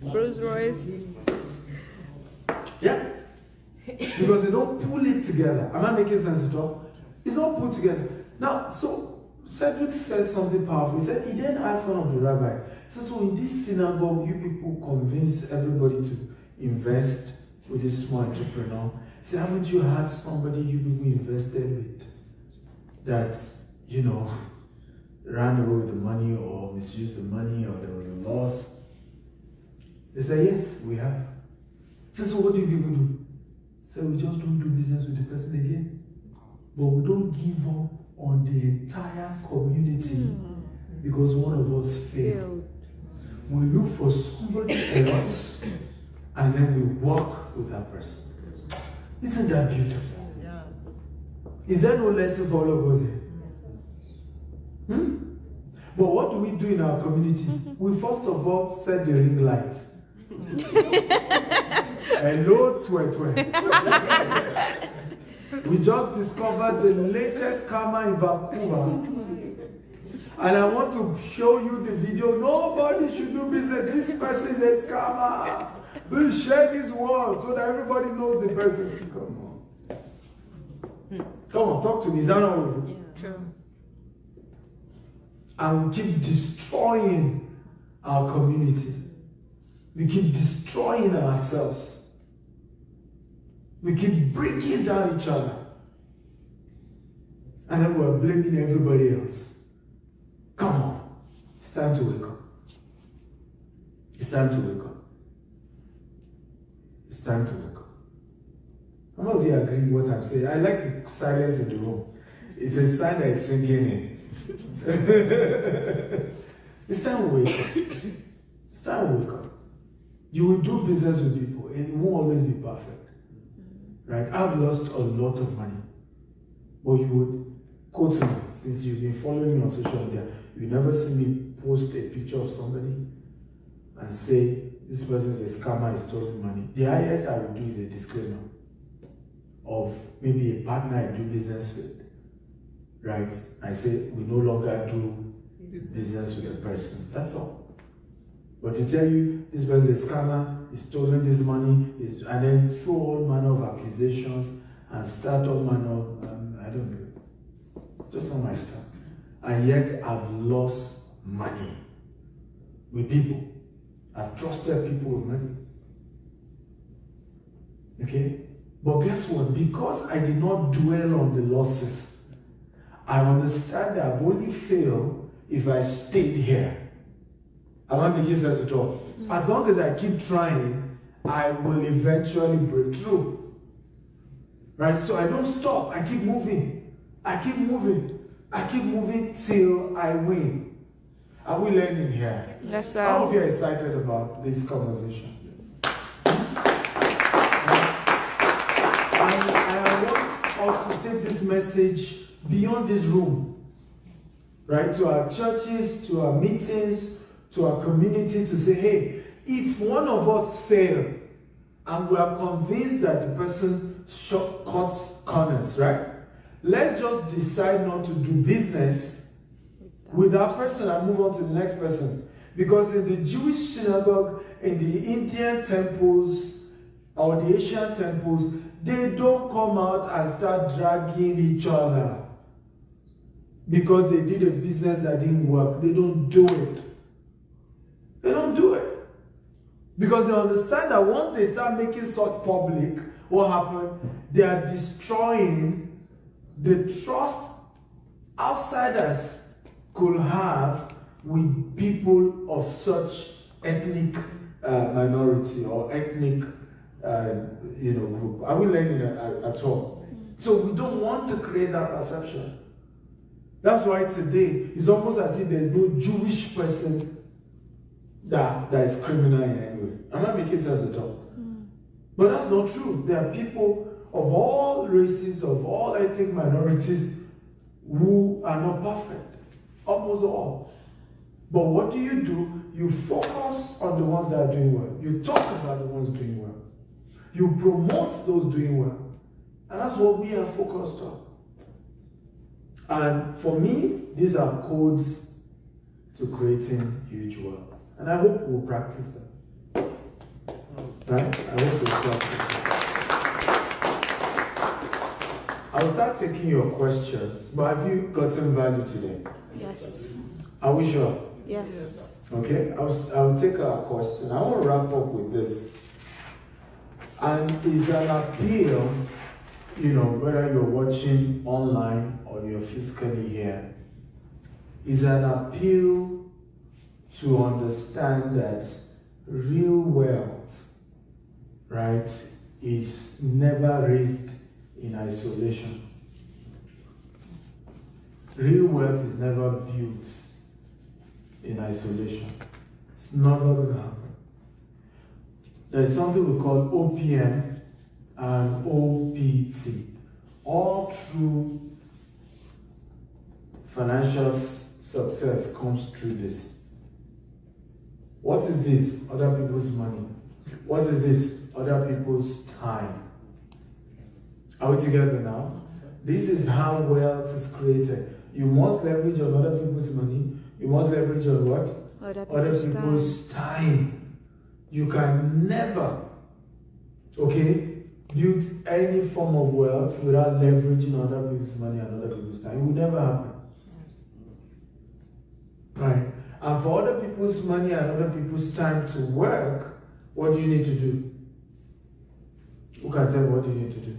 Rolls Royce. Yeah? Because they don't pull it together. Am I making sense at all? It's not put together. Now, so Cedric said something powerful. He said, he then asked one of the rabbis, he said, so in this synagogue, you people convince everybody to invest with this small entrepreneur. He said, haven't you had somebody you people invested with that, you know, ran away with the money or misused the money or there was a loss? They said, yes, we have. He said, so what do you people do? He said, we just don't do business with the person again. But we don't give up on the entire community because one of us failed. We look for somebody else and then we work with that person. Isn't that beautiful? Yeah. Is there no lesson for all of us here? But what do we do in our community? We first of all set the ring light. Hello, twe. We just discovered the latest camera in Vancouver. And I want to show you the video. Nobody should do business. This person is a scammer. Please share this word so that everybody knows the person. Come on, talk to me. Is that not what we do? True. And we keep destroying our community. We keep destroying ourselves. We keep breaking down each other. And then we're blaming everybody else. Come on. It's time to wake up. It's time to wake up. It's time to wake up. How many of you agree with what I'm saying? I like the silence in the room. It's a sign that it's sinking in. It's time to wake up. It's time to wake up. You will do business with people. It won't always be perfect. Right? I've lost a lot of money. But you would quote me, since you've been following me on social media, you never see me post a picture of somebody and say, this person is a scammer, is stealing money. The highest I would do is a disclaimer of maybe a partner I do business with. Right? I say, we no longer do business with a person. That's all. But to tell you, this person is a scammer, he's stolen this money, and then throw all manner of accusations and start all manner of, I don't do it. Just not my stuff. And yet I've lost money with people. I've trusted people with money. Okay? But guess what? Because I did not dwell on the losses, I understand that I've only failed if I stayed here. I want to give sense at all. As long as I keep trying, I will eventually break through. Right? So I don't stop. I keep moving. I keep moving. I keep moving till I win. Are we learning here? Yes, sir. How many of you are excited about this conversation? I want us to take this message beyond this room, right? To our churches, to our meetings, to our community, to say, hey, if one of us fail and we are convinced that the person cuts corners, right? Let's just decide not to do business with that person and move on to the next person. Because in the Jewish synagogue, in the Indian temples, or the Asian temples, they don't come out and start dragging each other because they did a business that didn't work. They don't do it. They don't do it. Because they understand that once they start making such public, what happened? They are destroying the trust outsiders could have with people of such ethnic minority or ethnic group. Are we learning at all? So we don't want to create that perception. That's why today it's almost as if there's no Jewish person that is criminal in any way. I'm not making sense at all. But that's not true. There are people of all races, of all ethnic minorities who are not perfect. Almost all. But what do? You focus on the ones that are doing well. You talk about the ones doing well. You promote those doing well. And that's what we are focused on. And for me, these are codes to creating huge wealth. And I hope we'll practice them. Right? I hope we'll practice them. I'll start taking your questions. But have you gotten value today? Yes. Are we sure? Yes. Okay, I'll take a question. I want to wrap up with this. And it's an appeal, whether you're watching online or you're physically here, is an appeal to understand that real wealth, right, is never raised in isolation. Real wealth is never built in isolation. It's never going to happen. There's something we call OPM and OPT. All true financial success comes through this. What is this? Other people's money. What is this? Other people's time. Are we together now? This is how wealth is created. You must leverage on other people's money. You must leverage on what? Other people's time. You can never, build any form of wealth without leveraging other people's money and other people's time. It will never happen. Right? And for other people's money and other people's time to work, what do you need to do? Who can tell me what you need to do?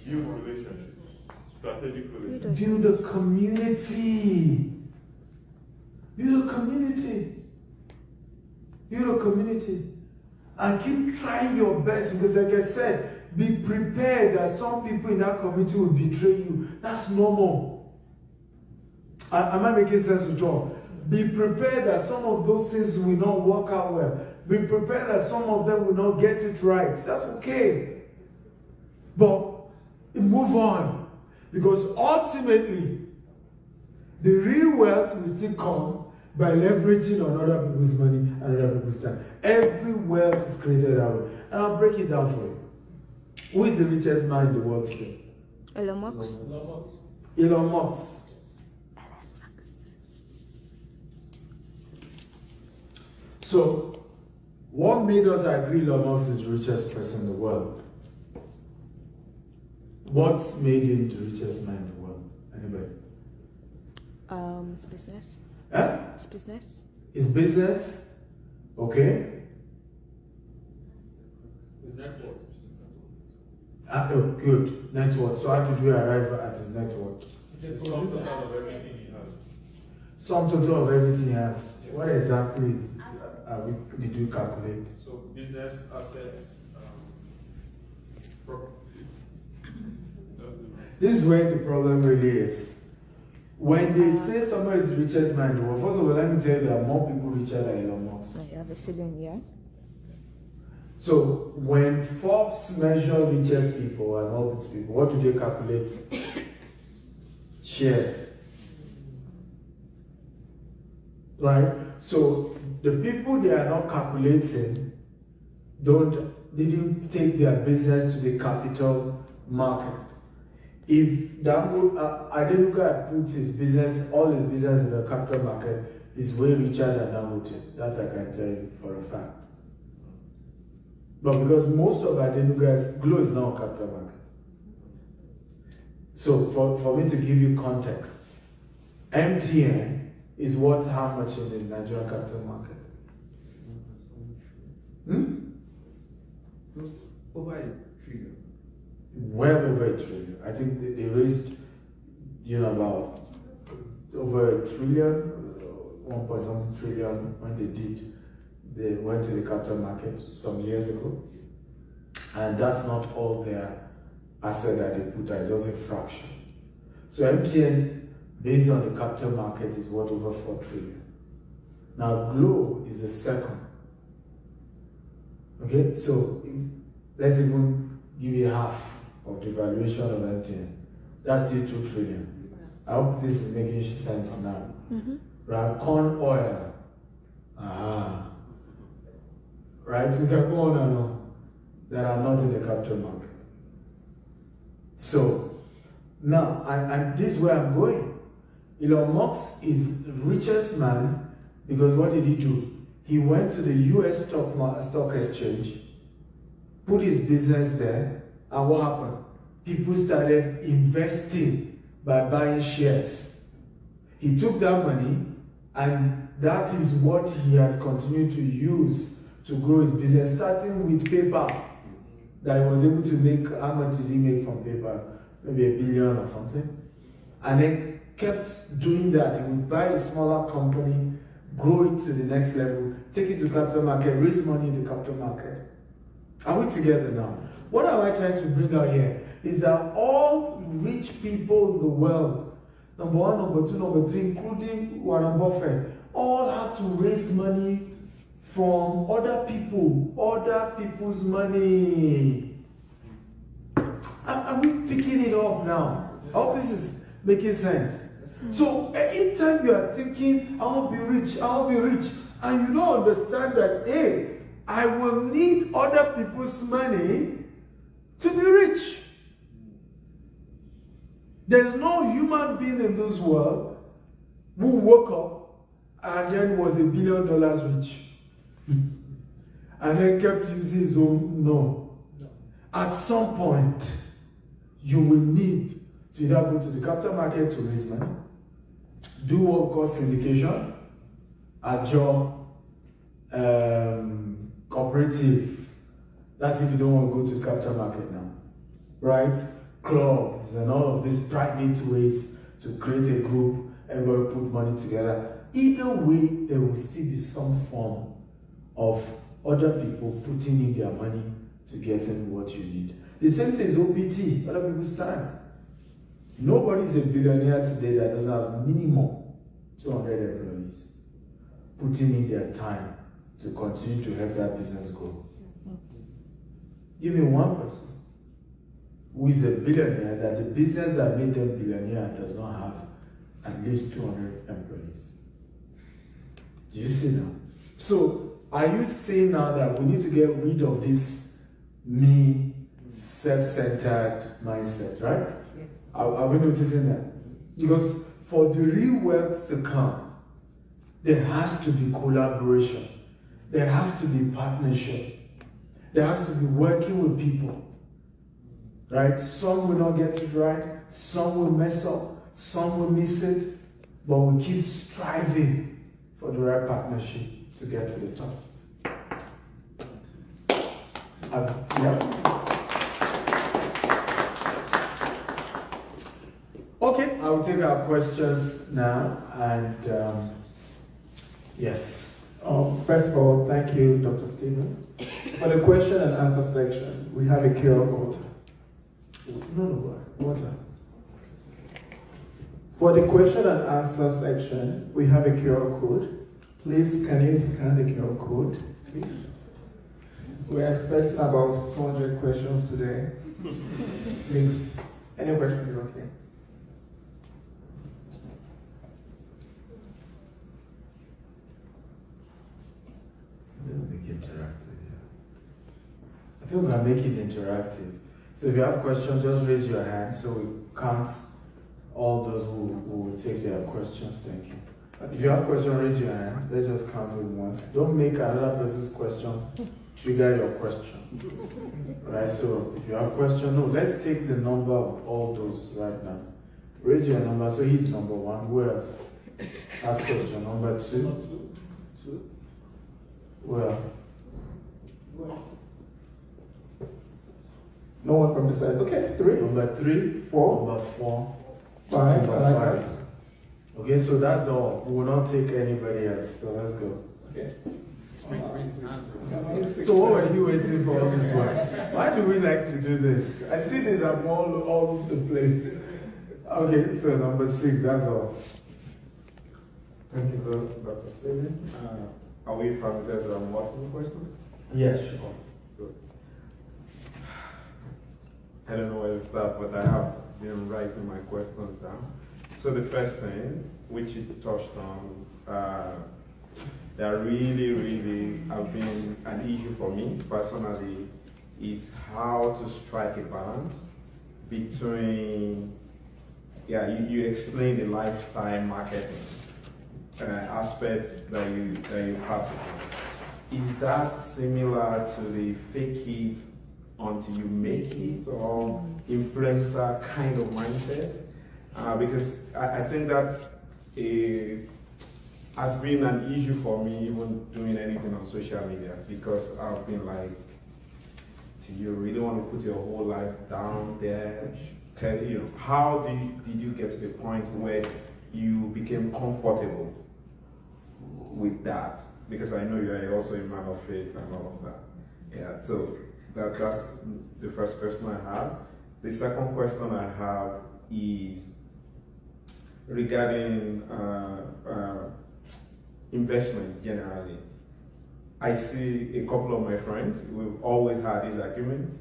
Build relationships. Strategically. Build a community. Build a community. Build a community. And keep trying your best because, like I said, be prepared that some people in that community will betray you. That's normal. Am I making sense with you? Be prepared that some of those things will not work out well. Be prepared that some of them will not get it right. That's okay. But move on. Because ultimately, the real wealth will still come by leveraging on other people's money and other people's time. Every wealth is created that way. And I'll break it down for you. Who is the richest man in the world today? Elon Musk. Elon Musk. So, what made us agree Elon Musk is the richest person in the world? What made him the richest man in the world? Anybody? His business. Huh? His business. His business? Okay. His network. Oh, good. Network. So how did we arrive at his network? It's a sum total of everything he has. Sum total of everything he has. What exactly did you calculate? So business, assets, property. This is where the problem really is. When they say somebody is the richest man in the world, first of all, let me tell you there are more people richer than Elon Musk. I have a feeling, yeah. So when Forbes measure richest people and all these people, what do they calculate? Shares. Right? So the people they are not calculating didn't take their business to the capital market. If Adenuga puts his business, all his business in the capital market, is way richer than Dangote. That I can tell you for a fact. But because most of Adenuga's Glo is now capital market. So for me to give you context, MTN is worth how much in the Nigerian capital market? Over $1 trillion. Well over $1 trillion. I think they raised, about over $1 trillion, 1.something trillion when they did. They went to the capital market some years ago. And that's not all their asset that they put out, it's just a fraction. So MTN, based on the capital market, is worth over $4 trillion. Now Glo is the second. Okay, so let's even give you half of the valuation of MTN. That's still $2 trillion. I hope this is making sense now. Right, corn oil. Right, we can go on and on that are not in the capital market. So now, and this is where I'm going. Elon Musk is the richest man because what did he do? He went to the US stock exchange, put his business there, and what happened? People started investing by buying shares. He took that money, and that is what he has continued to use to grow his business, starting with PayPal. That he was able to make, how much did he make from PayPal? Maybe $1 billion or something. And then kept doing that. He would buy a smaller company, grow it to the next level, take it to capital market, raise money in the capital market. Are we together now? What am I trying to bring out here is that all rich people in the world, number one, number two, number three, including Warren Buffett, all had to raise money from other people's money. Are we picking it up now? I hope this is making sense. So anytime you are thinking, I want to be rich, and you don't understand that, hey, I will need other people's money to be rich. There's no human being in this world who woke up and then was $1 billion rich. And then kept using his own. No. At some point, you will need to either go to the capital market to raise money, do what called syndication, at your cooperative. That's if you don't want to go to the capital market now. Right? clubs and all of these private ways to create a group, everybody put money together. Either way, there will still be some form of other people putting in their money to getting what you need. The same thing is OPT, other people's time. Nobody is a billionaire today that doesn't have minimum 200 employees putting in their time to continue to help that business grow. Give me one person who is a billionaire that the business that made them billionaire does not have at least 200 employees. Do you see now? So, are you saying now that we need to get rid of this me, self-centered mindset, right? Are we noticing that? Because for the real wealth to come, there has to be collaboration. There has to be partnership. There has to be working with people. Right? Some will not get it right. Some will mess up. Some will miss it. But we keep striving for the right partnership to get to the top. Okay, I will take our questions now. And yes. First of all, thank you, Dr. Stephen. For the question and answer section, we have a QR code. No, water. For the question and answer section, we have a QR code. Please, can you scan the QR code, please? We're expecting about 200 questions today. Please, any question is okay. We'll make it interactive, yeah. I think we can make it interactive. So if you have questions, just raise your hand so we count all those who will take their questions. Thank you. If you have questions, raise your hand. Let's just count it once. Don't make another person's question trigger your question. Right? So if you have questions, no, let's take the number of all those right now. Raise your number. So he's number one. Who else? Ask question. Number two. Two. Well. No one from the side. Okay, 3. Number 3. 4. Number 4. 5. Number 5. Okay, so that's all. We will not take anybody else. So let's go. Okay. So what were you waiting for all this while? Why do we like to do this? I see this up all over the place. Okay, so number 6, that's all. Thank you, Dr. Stephen. Are we permitted to have multiple questions? Yes, sure. Good. I don't know where to start, but I have been writing my questions down. So the first thing, which you touched on, that really have been an issue for me personally, is how to strike a balance between, you explained the lifestyle marketing aspect that you practice. Is that similar to the fake it until you make it, or influencer kind of mindset? Because I think that has been an issue for me, even doing anything on social media, because I've been like, do you really want to put your whole life down there? Tell you, how did you get to the point where you became comfortable with that? Because I know you are also a man of faith and all of that. Yeah, so that's the first question I have. The second question I have is regarding investment generally. I see a couple of my friends, we've always had these arguments.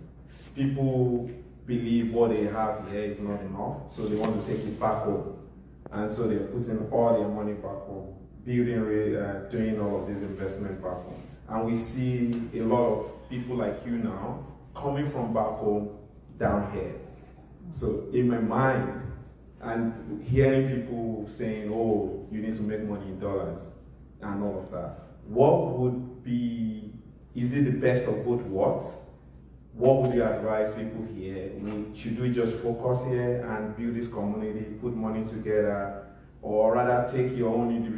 People believe what they have here is not enough, so they want to take it back home. And so they're putting all their money back home, doing all of this investment back home. And we see a lot of people like you now coming from back home down here. So in my mind, and hearing people saying, oh, you need to make money in dollars and all of that, what would be, is it the best of both worlds? What would you advise people here? Should we just focus here and build this community, put money together, or rather take your own individual